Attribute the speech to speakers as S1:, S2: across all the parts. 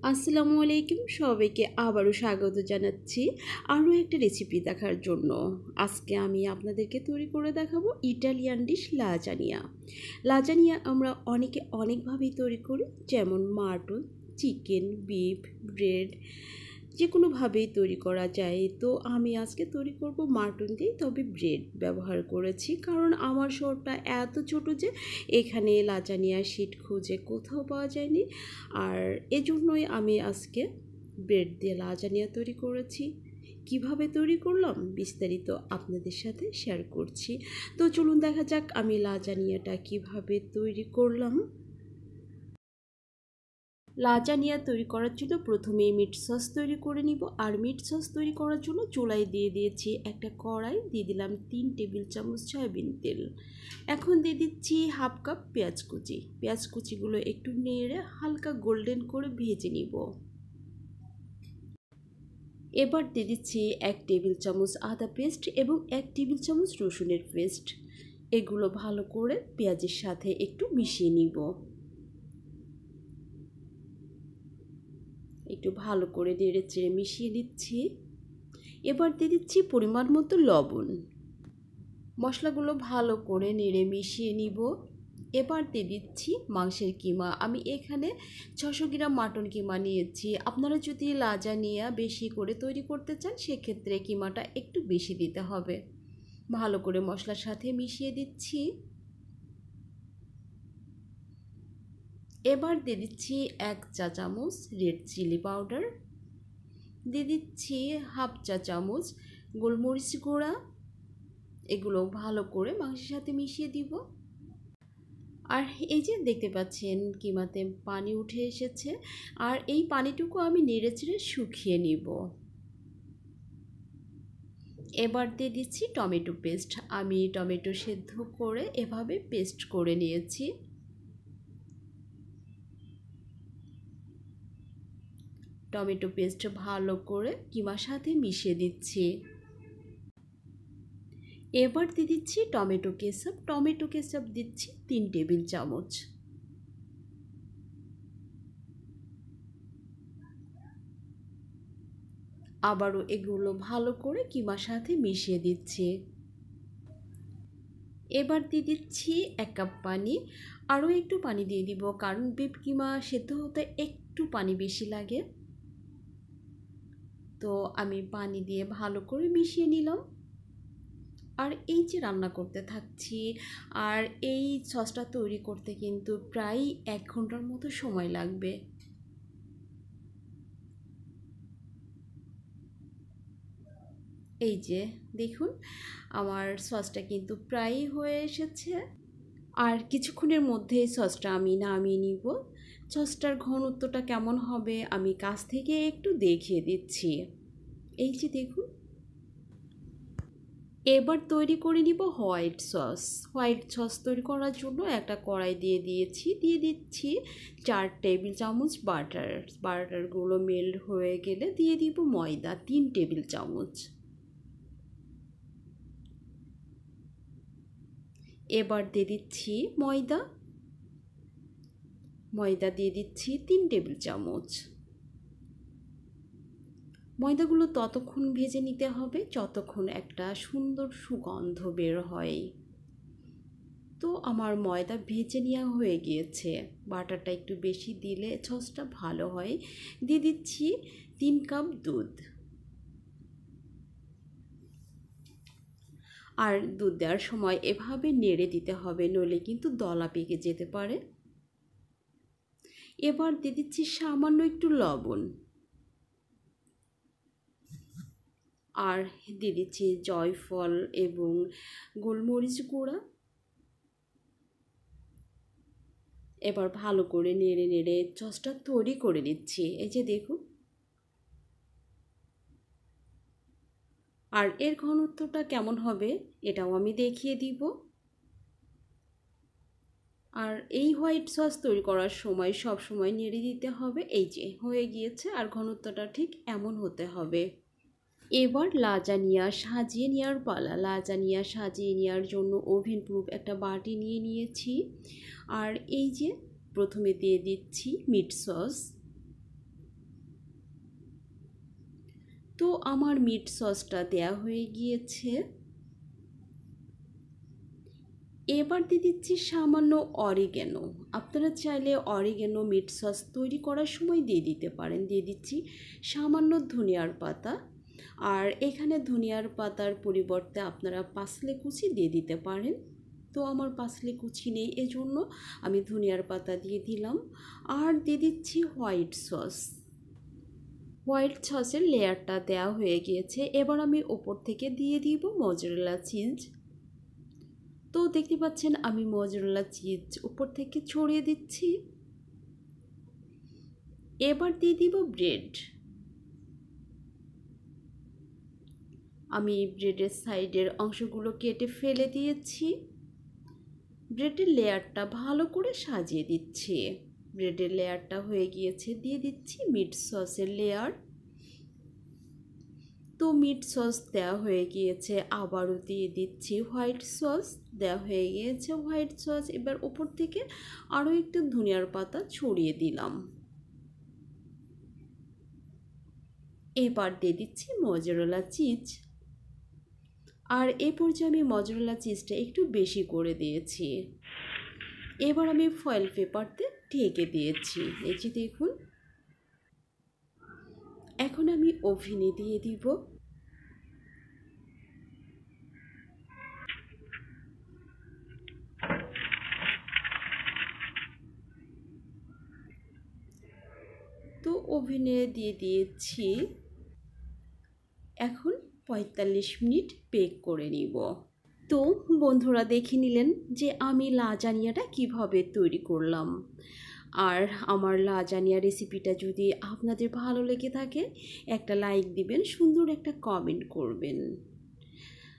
S1: আসসালামু আলাইকুম, সবাইকে আবারও স্বাগত জানাচ্ছি আরও একটা রেসিপি দেখার জন্য। আজকে আমি আপনাদেরকে তৈরি করে দেখাবো ইটালিয়ান ডিশ লাজানিয়া। লাজানিয়া আমরা অনেকে অনেকভাবেই তৈরি করি, যেমন মাটন, চিকেন, বিফ, ব্রেড, যে কোনোভাবেই তৈরি করা যায়। তো আমি আজকে তৈরি করব মাটন দিয়ে, তবে ব্রেড ব্যবহার করেছি, কারণ আমার শহরটা এত ছোট যে এখানে লাজানিয়া শিট খুঁজে কোথাও পাওয়া যায়নি। আর এজন্যই আমি আজকে ব্রেড দিয়ে লাজানিয়া তৈরি করেছি। কিভাবে তৈরি করলাম বিস্তারিত আপনাদের সাথে শেয়ার করছি। তো চলুন দেখা যাক আমি লাজানিয়াটা কিভাবে তৈরি করলাম। লাজানিয়া তৈরি করার জন্য প্রথমেই মিট সস তৈরি করে নিব। আর মিট সস তৈরি করার জন্য চুলায় দিয়ে দিয়েছি একটা কড়াই, দিয়ে দিলাম 3 টেবিল চামচ সয়াবিন তেল। এখন দিয়ে দিচ্ছি হাফ কাপ পেঁয়াজ কুচি। পেঁয়াজ কুচিগুলো একটু নেড়ে হালকা গোল্ডেন করে ভেজে নিব। এবার দিয়ে দিচ্ছি 1 টেবিল চামচ আদা পেস্ট এবং 1 টেবিল চামচ রসুনের পেস্ট। এগুলো ভালো করে পেঁয়াজের সাথে একটু মিশিয়ে নিব। একটু ভালো করে নেড়ে চেড়ে মিশিয়ে দিচ্ছি। এবার দিয়ে দিচ্ছি পরিমাণ মতো লবণ। মশলাগুলো ভালো করে নেড়ে মিশিয়ে নিব। এবার দিয়ে দিচ্ছি মাংসের কিমা। আমি এখানে 600 গ্রাম মাটন কিমা নিয়েছি। আপনারা যদি লাজানিয়া বেশি করে তৈরি করতে চান, সেক্ষেত্রে কিমাটা একটু বেশি দিতে হবে। ভালো করে মশলার সাথে মিশিয়ে দিচ্ছি। এবার দিয়ে দিচ্ছি 1 চা চামচ রেড চিলি পাউডার, দিয়ে দিচ্ছি হাফ চা চামচ গোলমরিচ গুঁড়া। এগুলো ভালো করে মাংসের সাথে মিশিয়ে দিব। আর এই যে দেখতে পাচ্ছেন কিমাতে পানি উঠে এসেছে, আর এই পানিটুকু আমি নেড়ে চেড়ে শুকিয়ে নিব। এবার দিয়ে দিচ্ছি টমেটো পেস্ট। আমি টমেটো সেদ্ধ করে এভাবে পেস্ট করে নিয়েছি। টমেটো পেস্ট ভালো করে কিমার সাথে মিশিয়ে দিচ্ছি। এবার দিয়ে দিচ্ছি টমেটো কেচাপ। টমেটো কেচাপ দিচ্ছি 3 টেবিল চামচ। আবারও এগুলো ভালো করে কিমার সাথে মিশিয়ে দিচ্ছি। এবার দিয়ে দিচ্ছি 1 কাপ পানি। আরও একটু পানি দিয়ে দিব, কারণ বিফ কিমা সেদ্ধ হতে একটু পানি বেশি লাগে। তো আমি পানি দিয়ে ভালো করে মিশিয়ে নিলাম। আর এই যে রান্না করতে থাকছি, আর এই সসটা তৈরি করতে কিন্তু প্রায় 1 ঘন্টার মতো সময় লাগবে। এই যে দেখুন, আমার সসটা কিন্তু প্রায়ই হয়ে এসেছে। আর কিছুক্ষণের মধ্যে সসটা আমি নামিয়ে নিব। সসটার ঘনত্বটা কেমন হবে আমি কাছ থেকে একটু দেখিয়ে দিচ্ছি। এই যে দেখুন, এবার তৈরি করে নিব হোয়াইট সস। হোয়াইট সস তৈরি করার জন্য একটা কড়াই দিয়ে দিচ্ছি 4 টেবিল চামচ বাটার। বাটারগুলো মেল্ট হয়ে গেলে দিয়ে দিব ময়দা 3 টেবিল চামচ। এবার দিয়ে দিচ্ছি ময়দা দিয়ে দিচ্ছি 3 টেবিল চামচ। ময়দাগুলো ততক্ষণ ভেজে নিতে হবে যতক্ষণ একটা সুন্দর সুগন্ধ বের হয়। তো আমার ময়দা ভেজে নেওয়া হয়ে গিয়েছে। বাটারটা একটু বেশি দিলে সসটা ভালো হয়। দিয়ে দিচ্ছি 3 কাপ দুধ। আর দুধ দেওয়ার সময় এভাবে নেড়ে দিতে হবে, নইলে কিন্তু দলা পেকে যেতে পারে। এবার দিয়ে দিচ্ছি সামান্য একটু লবণ। আর দিয়ে দিচ্ছি জয়ফল এবং গোলমরিচ গুঁড়া। এবার ভালো করে নেড়ে নেড়ে সসটা তৈরি করে নিচ্ছি। এই যে দেখুন, আর এর ঘনত্বটা কেমন হবে এটাও আমি দেখিয়ে দিব। আর এই হোয়াইট সস তৈরি করার সময় সব সময় নেড়ে দিতে হবে। এই যে হয়ে গিয়েছে, আর ঘনত্বটা ঠিক এমন হতে হবে। এবার লাজানিয়া সাজিয়ে নেওয়ার পালা। লাজানিয়া সাজিয়ে নেওয়ার জন্য ওভেন প্রুফ একটা বাটি নিয়ে নিয়েছি। আর এই যে প্রথমে দিয়ে দিচ্ছি মিট সস। তো আমার মিট সসটা দেয়া হয়ে গিয়েছে। এবার দিয়ে দিচ্ছি সামান্য অরিগ্যানো। আপনারা চাইলে অরিগ্যানো মিট সস তৈরি করার সময় দিয়ে দিতে পারেন। দিয়ে দিচ্ছি সামান্য ধনিয়ার পাতা। আর এখানে ধনিয়ার পাতার পরিবর্তে আপনারা পাসলে কুচি দিয়ে দিতে পারেন। তো আমার পাসলে কুচি নেই, এজন্য আমি ধনিয়ার পাতা দিয়ে দিলাম। আর দিয়ে দিচ্ছি হোয়াইট সস। হোয়াইট সসের লেয়ারটা দেওয়া হয়ে গিয়েছে। এবার আমি ওপর থেকে দিয়ে দিব মজরেলা চিজ। তো দেখতে পাচ্ছেন আমি মজরেলা চিজ উপর থেকে ছড়িয়ে দিচ্ছি। এবার দিয়ে দিব ব্রেড। আমি ব্রেডের সাইডের অংশগুলো কেটে ফেলে দিয়েছি। ব্রেডের লেয়ারটা ভালো করে সাজিয়ে দিচ্ছি। ব্রেডের লেয়ারটা হয়ে গিয়েছে, দিয়ে দিচ্ছি মিট সসের লেয়ার। তো মিট সস দেওয়া হয়ে গিয়েছে, আবারও দিয়ে দিচ্ছি হোয়াইট সস। দেওয়া হয়ে গিয়েছে হোয়াইট সস। এবার উপর থেকে আরও একটু ধনিয়ার পাতা ছড়িয়ে দিলাম। এবার দিয়ে দিচ্ছি মজরেলা চিজ। আর এই পর্যায়ে আমি মজরেলা চিজটা একটু বেশি করে দিয়েছি। এবার আমি ফয়েল পেপার দিয়ে ঢেকে দিয়েছি। এই যে দেখুন। এখন আমি ওভেনে দিয়ে দিব। তো ওভেনে দিয়ে দিয়েছি। এখন 45 মিনিট বেক করে নিব। তো বন্ধুরা দেখে নিলেন যে আমি লাজানিয়াটা কিভাবে তৈরি করলাম। আর আমার লাজানিয়া রেসিপিটা যদি আপনাদের ভালো লেগে থাকে একটা লাইক দিবেন, সুন্দর একটা কমেন্ট করবেন।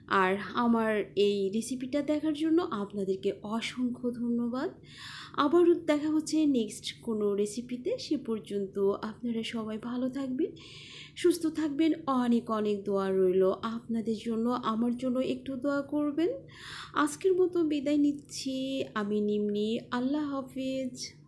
S1: আর আমার এই রেসিপিটা দেখার জন্য আপনাদেরকে অসংখ্য ধন্যবাদ। আবারও দেখা হচ্ছে নেক্সট কোনো রেসিপিতে। সে পর্যন্ত আপনারা সবাই ভালো থাকবেন, সুস্থ থাকবেন। অনেক অনেক দোয়া রইল আপনাদের জন্য, আমার জন্য একটু দোয়া করবেন। আজকের মতো বিদায় নিচ্ছি আমি নিম্নি। আল্লাহ হাফিজ।